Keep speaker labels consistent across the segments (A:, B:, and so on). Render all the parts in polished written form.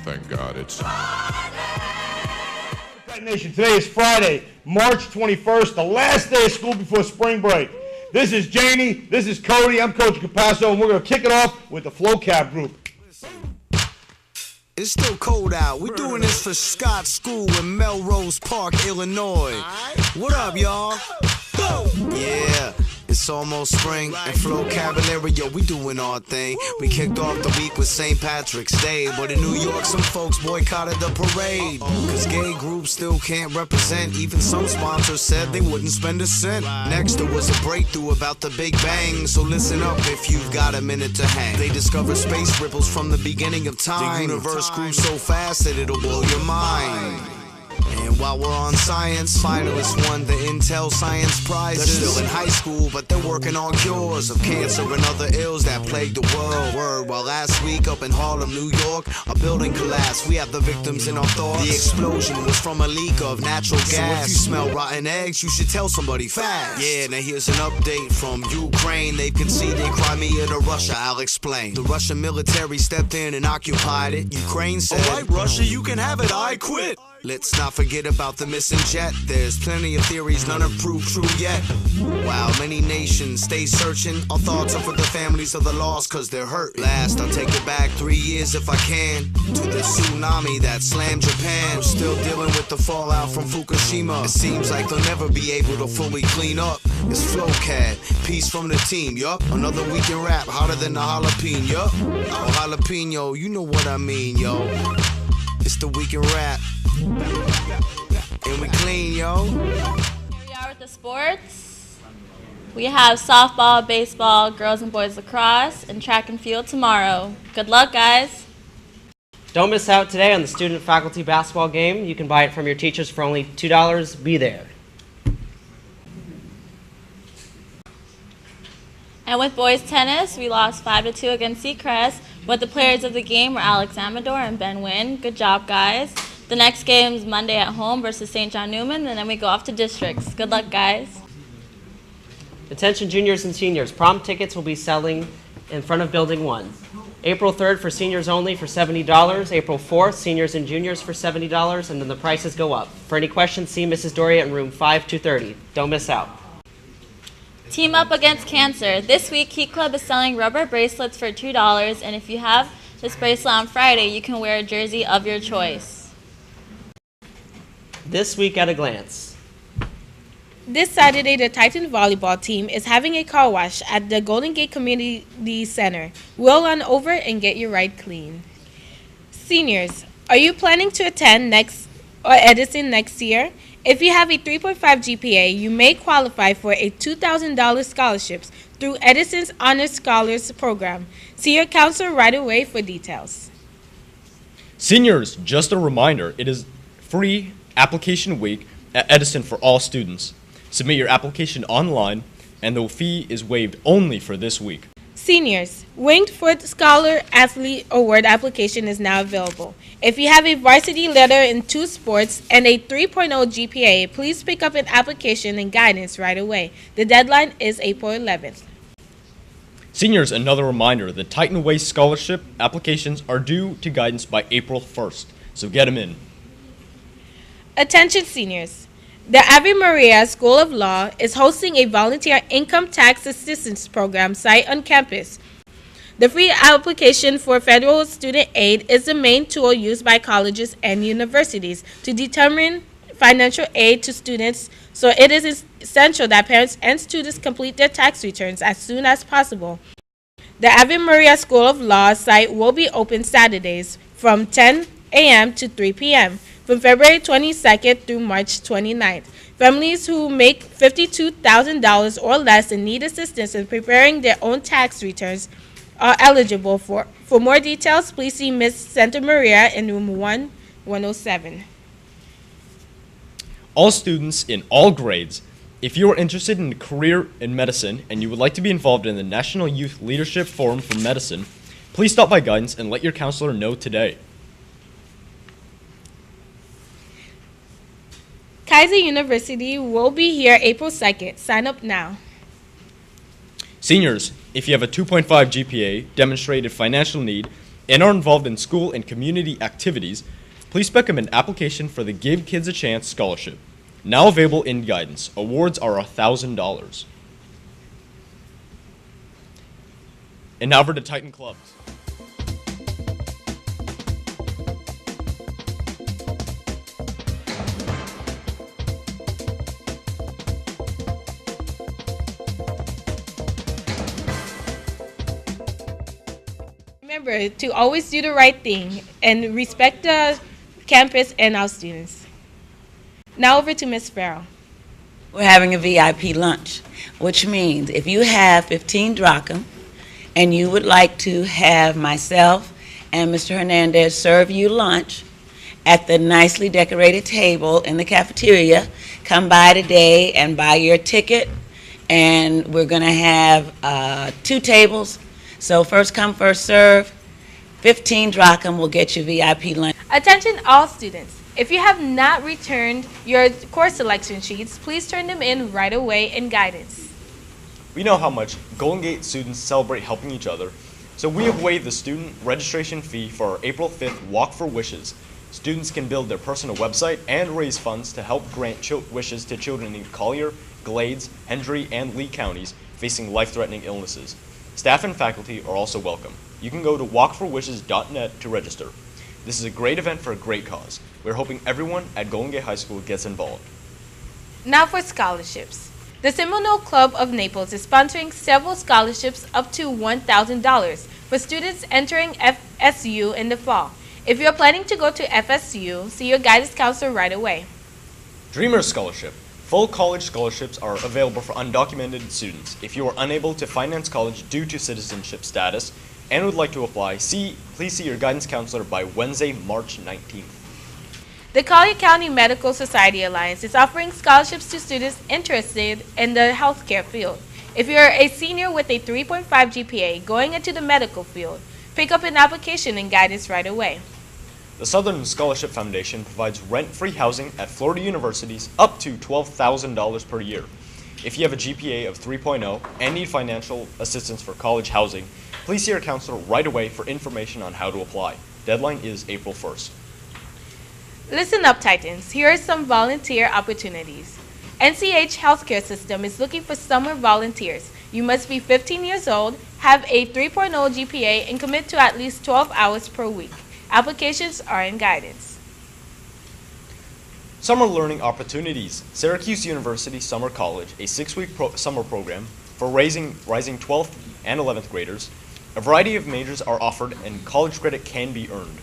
A: thank God. It's
B: Nation, today is Friday, March 21st, the last day of school before spring break. This is Janie, this is Cody, I'm Coach Capasso, and we're going to kick it off with the Flow Cab group.
C: It's still cold out. We're doing this for Scott School in Melrose Park, Illinois. What up, y'all? Yeah, it's almost spring, and Flow Cavalry, yo, we doing our thing. We kicked off the week with St. Patrick's Day, but in New York, some folks boycotted the parade. Cause gay groups still can't represent. Even some sponsors said they wouldn't spend a cent. Next, there was a breakthrough about the Big Bang, so listen up if you've got a minute to hang. They discovered space ripples from the beginning of time. The universe grew so fast that it'll blow your mind. And while we're on science, finalists won the Intel Science Prizes. They're still in high school, but they're working on cures of cancer and other ills that plague the world. Word, while last week up in Harlem, New York, a building collapsed. We have the victims in our thoughts. The explosion was from a leak of natural gas. So if you smell rotten eggs, you should tell somebody fast. Yeah, now here's an update from Ukraine. They've conceded Crimea to Russia, I'll explain. The Russian military stepped in and occupied it. Ukraine said, alright Russia, you can have it, I quit. Let's not forget about the missing jet. There's plenty of theories, none have proved true yet. While many nations stay searching, our thoughts are for the families of the lost cause they're hurt. Last, I'll take it back 3 years if I can, to the tsunami that slammed Japan. We're still dealing with the fallout from Fukushima. It seems like they'll never be able to fully clean up. It's Flowcat, peace from the team, yup. Another week in rap, hotter than the jalapeno, yup. Oh, jalapeno, you know what I mean, yo. It's the week in rap. And we clean, yo.
D: Here we are with the sports. We have softball, baseball, girls and boys lacrosse, and track and field tomorrow. Good luck, guys.
E: Don't miss out today on the student-faculty basketball game. You can buy it from your teachers for only $2. Be there.
D: And with boys tennis, we lost 5-2 against Seacrest, but the players of the game were Alex Amador and Ben Wynn. Good job, guys. The next game is Monday at home versus St. John Newman, and then we go off to districts. Good luck, guys.
E: Attention juniors and seniors. Prom tickets will be selling in front of Building 1. April 3rd for seniors only for $70. April 4th, seniors and juniors for $70, and then the prices go up. For any questions, see Mrs. Doria in room 5230. Don't miss out.
D: Team Up Against Cancer. This week, Key Club is selling rubber bracelets for $2, and if you have this bracelet on Friday, you can wear a jersey of your choice.
E: This week at a glance.
F: This Saturday, the Titan volleyball team is having a car wash at the Golden Gate Community Center. We'll run over and get your ride clean. Seniors, are you planning to attend Edison next year? If you have a 3.5 GPA, you may qualify for a $2,000 scholarships through Edison's Honor Scholars Program. See your counselor right away for details.
G: Seniors, just a reminder, it is free application week at Edison for all students. Submit your application online, and the fee is waived only for this week.
F: Seniors, Winged Foot Scholar Athlete Award application is now available. If you have a varsity letter in 2 sports and a 3.0 GPA, please pick up an application and guidance right away. The deadline is April 11th.
G: Seniors, another reminder, the Titan Way scholarship applications are due to guidance by April 1st, so get them in.
F: Attention seniors. The Ave Maria School of Law is hosting a volunteer income tax assistance program site on campus. The free application for federal student aid is the main tool used by colleges and universities to determine financial aid to students, so it is essential that parents and students complete their tax returns as soon as possible. The Ave Maria School of Law site will be open Saturdays from 10 a.m. to 3 p.m. from February 22nd through March 29th. Families who make $52,000 or less and need assistance in preparing their own tax returns are eligible for. For more details, please see Ms. Santa Maria in room 107.
G: All students in all grades, if you are interested in a career in medicine and you would like to be involved in the National Youth Leadership Forum for Medicine, please stop by guidance and let your counselor know today.
F: Kaiser University will be here April 2nd. Sign up now.
G: Seniors, if you have a 2.5 GPA, demonstrated financial need, and are involved in school and community activities, please pick up an application for the Give Kids a Chance scholarship. Now available in guidance. Awards are $1,000. And now for the Titan Clubs.
F: Remember to always do the right thing and respect the campus and our students. Now over to Ms. Farrell.
A: We're having a VIP lunch, which means if you have 15 drachma and you would like to have myself and Mr. Hernandez serve you lunch at the nicely decorated table in the cafeteria, come by today and buy your ticket. And we're going to have 2 tables. So first come, first serve. 15 drachma will get you VIP lunch.
F: Attention all students. If you have not returned your course selection sheets, please turn them in right away in guidance.
G: We know how much Golden Gate students celebrate helping each other, so we have waived the student registration fee for our April 5th Walk for Wishes. Students can build their personal website and raise funds to help grant wishes to children in Collier, Glades, Hendry, and Lee counties facing life-threatening illnesses. Staff and faculty are also welcome. You can go to walkforwishes.net to register. This is a great event for a great cause. We're hoping everyone at Golden Gate High School gets involved.
F: Now for scholarships. The Seminole Club of Naples is sponsoring several scholarships up to $1,000 for students entering FSU in the fall. If you're planning to go to FSU, see your guidance counselor right away.
G: Dreamers Scholarship. Full college scholarships are available for undocumented students. If you are unable to finance college due to citizenship status and would like to apply, please see your guidance counselor by Wednesday, March 19th.
F: The Collier County Medical Society Alliance is offering scholarships to students interested in the healthcare field. If you're a senior with a 3.5 GPA going into the medical field, pick up an application and guidance right away.
G: The Southern Scholarship Foundation provides rent-free housing at Florida universities up to $12,000 per year. If you have a GPA of 3.0 and need financial assistance for college housing, please see your counselor right away for information on how to apply. Deadline is April 1st.
F: Listen up, Titans. Here are some volunteer opportunities. NCH Healthcare System is looking for summer volunteers. You must be 15 years old, have a 3.0 GPA, and commit to at least 12 hours per week. Applications are in guidance.
G: Summer Learning Opportunities. Syracuse University Summer College, a 6-week summer program for rising 12th and 11th graders. A variety of majors are offered and college credit can be earned.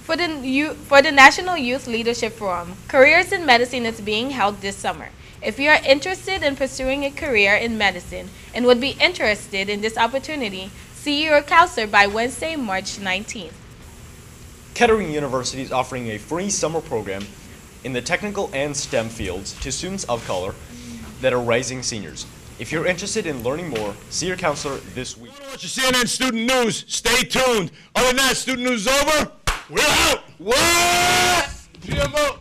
F: For the National Youth Leadership Forum, Careers in Medicine is being held this summer. If you are interested in pursuing a career in medicine and would be interested in this opportunity, see your counselor by Wednesday, March 19th.
G: Kettering University is offering a free summer program in the technical and STEM fields to students of color that are rising seniors. If you're interested in learning more, see your counselor this week.
B: Watch your CNN student news. Stay tuned. Other than that, student news is over. We're out. What? GMO.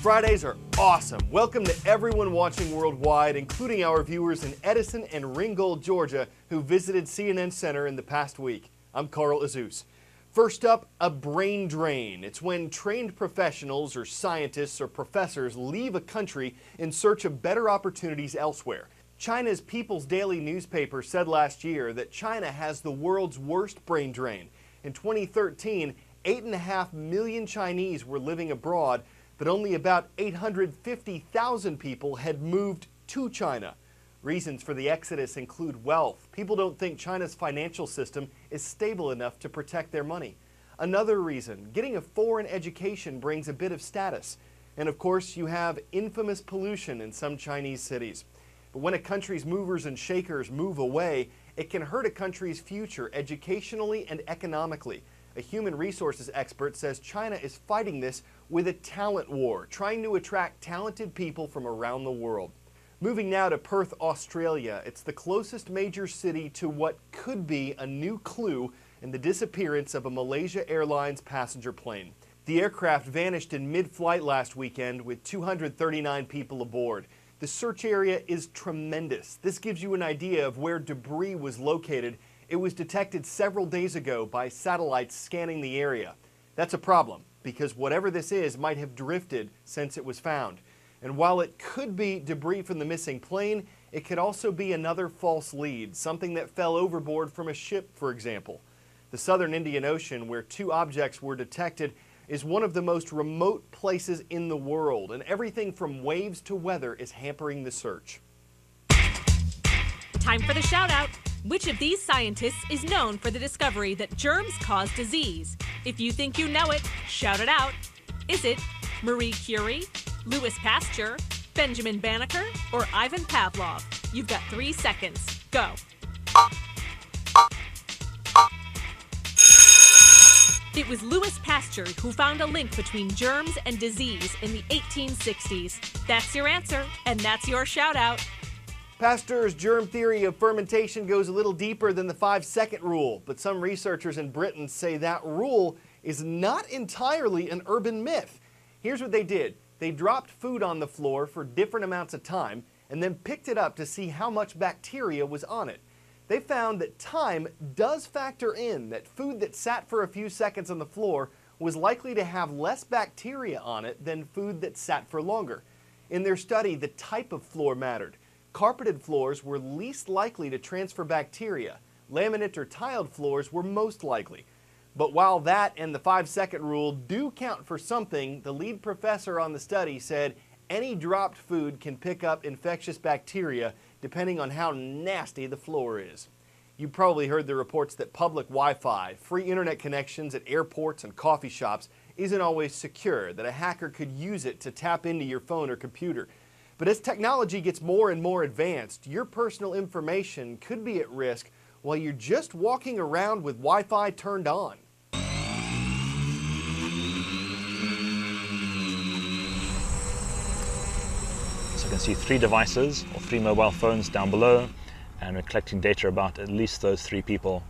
H: Fridays are awesome. Welcome to everyone watching worldwide, including our viewers in Edison and Ringgold, Georgia, who visited CNN Center in the past week. I'm Carl Azus. First up, a brain drain. It's when trained professionals or scientists or professors leave a country in search of better opportunities elsewhere. China's People's Daily newspaper said last year that China has the world's worst brain drain. In 2013, 8.5 million Chinese were living abroad, but only about 850,000 people had moved to China. Reasons for the exodus include wealth. People don't think China's financial system is stable enough to protect their money. Another reason, getting a foreign education brings a bit of status. And of course, you have infamous pollution in some Chinese cities. But when a country's movers and shakers move away, it can hurt a country's future educationally and economically. A human resources expert says China is fighting this with a talent war, trying to attract talented people from around the world. Moving now to Perth, Australia. It's the closest major city to what could be a new clue in the disappearance of a Malaysia Airlines passenger plane. The aircraft vanished in mid-flight last weekend with 239 people aboard. The search area is tremendous. This gives you an idea of where debris was located. It was detected several days ago by satellites scanning the area. That's a problem, because whatever this is might have drifted since it was found. And while it could be debris from the missing plane, it could also be another false lead, something that fell overboard from a ship, for example. The southern Indian Ocean, where two objects were detected, is one of the most remote places in the world, and everything from waves to weather is hampering the search.
I: Time for the shout out. Which of these scientists is known for the discovery that germs cause disease? If you think you know it, shout it out. Is it Marie Curie, Louis Pasteur, Benjamin Banneker, or Ivan Pavlov? You've got 3 seconds. Go. It was Louis Pasteur who found a link between germs and disease in the 1860s. That's your answer, and that's your shout out.
H: Pasteur's germ theory of fermentation goes a little deeper than the 5-second rule, but some researchers in Britain say that rule is not entirely an urban myth. Here's what they did. They dropped food on the floor for different amounts of time and then picked it up to see how much bacteria was on it. They found that time does factor in, that food that sat for a few seconds on the floor was likely to have less bacteria on it than food that sat for longer. In their study, the type of floor mattered. Carpeted floors were least likely to transfer bacteria. Laminate or tiled floors were most likely. But while that and the 5-second rule do count for something, the lead professor on the study said any dropped food can pick up infectious bacteria depending on how nasty the floor is. You probably heard the reports that public Wi-Fi, free internet connections at airports and coffee shops isn't always secure, that a hacker could use it to tap into your phone or computer. But as technology gets more and more advanced, your personal information could be at risk while you're just walking around with Wi-Fi turned on.
J: So you can see 3 devices or 3 mobile phones down below, and we're collecting data about at least those 3 people.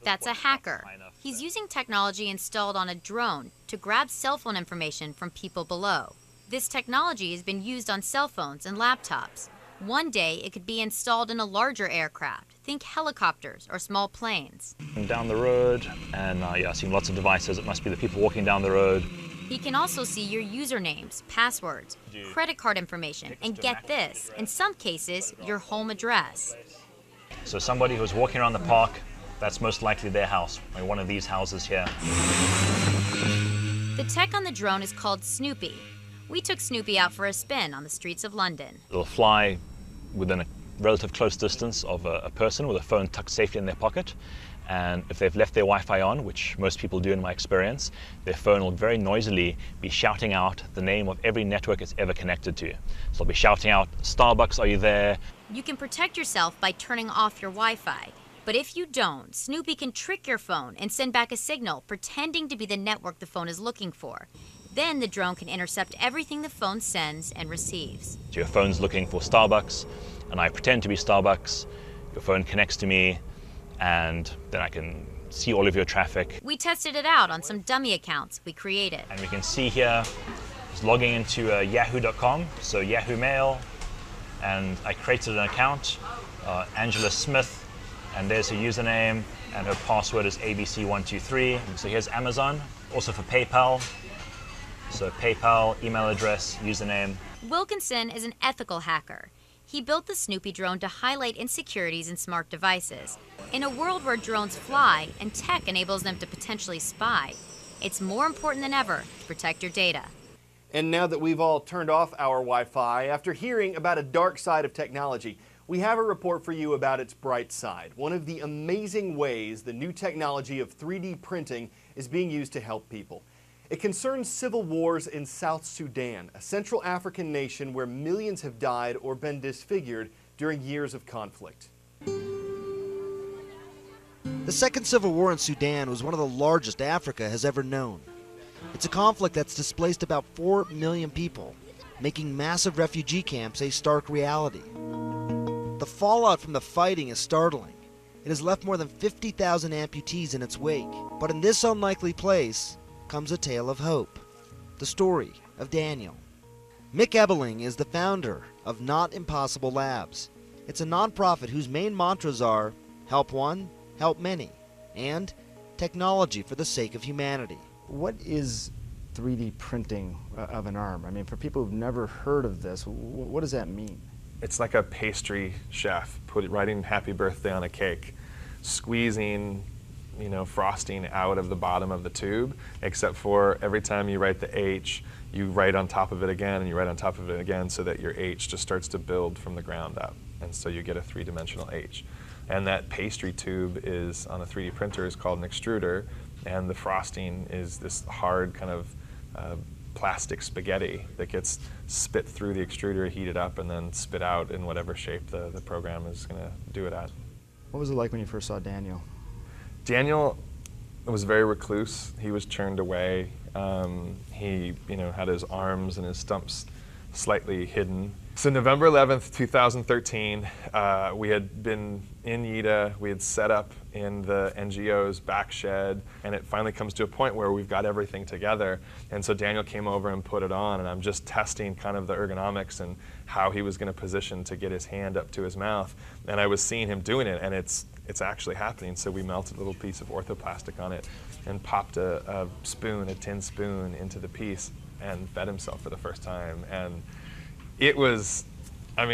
K: That's a hacker. He's using technology installed on a drone to grab cell phone information from people below. This technology has been used on cell phones and laptops. One day it could be installed in a larger aircraft. Think helicopters or small planes.
J: Down the road, and yeah, seeing lots of devices. It must be the people walking down the road.
K: He can also see your usernames, passwords, credit card information, and get this, in some cases, your home address.
J: So somebody who's walking around the park, that's most likely their house, like one of these houses here.
K: The tech on the drone is called Snoopy. We took Snoopy out for a spin on the streets of London.
J: It'll fly within a relative close distance of a person with a phone tucked safely in their pocket. And if they've left their Wi-Fi on, which most people do in my experience, their phone will very noisily be shouting out the name of every network it's ever connected to. So it'll be shouting out, "Starbucks, are you there?"
K: You can protect yourself by turning off your Wi-Fi. But if you don't, Snoopy can trick your phone and send back a signal pretending to be the network the phone is looking for. Then the drone can intercept everything the phone sends and receives.
J: So your phone's looking for Starbucks, and I pretend to be Starbucks. Your phone connects to me, and then I can see all of your traffic.
K: We tested it out on some dummy accounts we created.
J: And we can see here, it's logging into yahoo.com, so Yahoo Mail, and I created an account, Angela Smith, and there's her username, and her password is ABC123. So here's Amazon, also for PayPal. So PayPal, email address, username.
K: Wilkinson is an ethical hacker. He built the Snoopy drone to highlight insecurities in smart devices. In a world where drones fly and tech enables them to potentially spy, it's more important than ever to protect your data.
H: And now that we've all turned off our Wi-Fi, after hearing about a dark side of technology, we have a report for you about its bright side. One of the amazing ways the new technology of 3D printing is being used to help people. It concerns civil wars in South Sudan, a Central African nation where millions have died or been disfigured during years of conflict.
L: The Second Civil War in Sudan was one of the largest Africa has ever known. It's a conflict that's displaced about 4 million people, making massive refugee camps a stark reality. The fallout from the fighting is startling. It has left more than 50,000 amputees in its wake. But in this unlikely place comes a tale of hope. The story of Daniel. Mick Ebeling is the founder of Not Impossible Labs. It's a nonprofit whose main mantras are help one, help many, and technology for the sake of humanity.
M: What is 3D printing of an arm? I mean, for people who've never heard of this, what does that mean?
N: It's like a pastry chef writing happy birthday on a cake, squeezing frosting out of the bottom of the tube, except for every time you write the H, you write on top of it again, and you write on top of it again, so that your H just starts to build from the ground up. And so you get a three-dimensional H. And that pastry tube is, on a 3D printer, is called an extruder, and the frosting is this hard kind of plastic spaghetti that gets spit through the extruder, heated up, and then spit out in whatever shape the program is going to do it at.
M: What was it like when you first saw Daniel?
N: Daniel was very recluse. He was turned away. He had his arms and his stumps slightly hidden. So November 11th, 2013, we had been in Yida. We had set up in the NGO's back shed, and it finally comes to a point where we've got everything together. And so Daniel came over and put it on, and I'm just testing kind of the ergonomics and how he was going to position to get his hand up to his mouth. And I was seeing him doing it, and it's actually happening. So we melted a little piece of orthoplastic on it and popped a tin spoon into the piece and fed himself for the first time. And it was one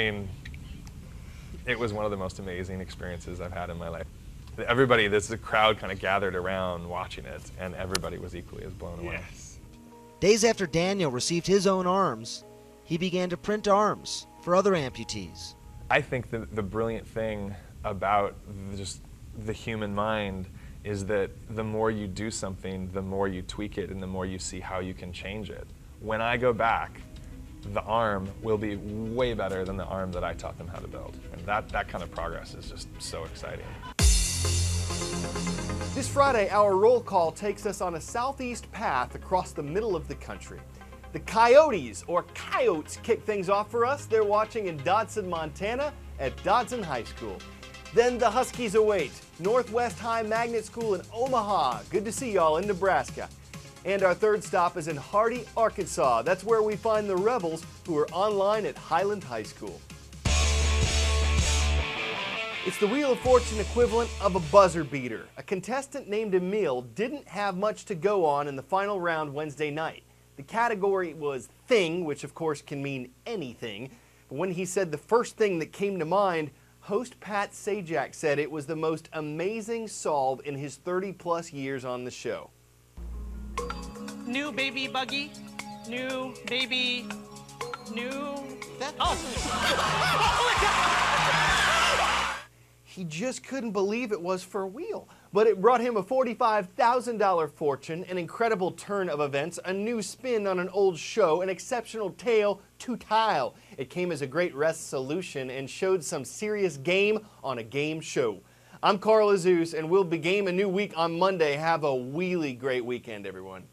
N: of the most amazing experiences I've had in my life. The crowd kind of gathered around watching it, and everybody was equally as blown away.
L: Yes. Days after Daniel received his own arms, he began to print arms for other amputees.
N: I think the brilliant thing about just the human mind is that the more you do something, the more you tweak it and the more you see how you can change it. When I go back, the arm will be way better than the arm that I taught them how to build. And that kind of progress is just so exciting.
H: This Friday, our roll call takes us on a southeast path across the middle of the country. The Coyotes, or Coyotes, kick things off for us. They're watching in Dodson, Montana at Dodson High School. Then the Huskies await. Northwest High Magnet School in Omaha. Good to see y'all in Nebraska. And our third stop is in Hardy, Arkansas. That's where we find the Rebels, who are online at Highland High School. It's the Wheel of Fortune equivalent of a buzzer beater. A contestant named Emil didn't have much to go on in the final round Wednesday night. The category was thing, which of course can mean anything. But when he said the first thing that came to mind, host Pat Sajak said it was the most amazing solve in his 30-plus years on the show.
O: New baby buggy, new baby, new...
H: He just couldn't believe it was for a wheel. But it brought him a $45,000 fortune, an incredible turn of events, a new spin on an old show, an exceptional tale to tile. It came as a great resolution and showed some serious game on a game show. I'm Carl Azus, and we'll begin a new week on Monday. Have a really great weekend, everyone.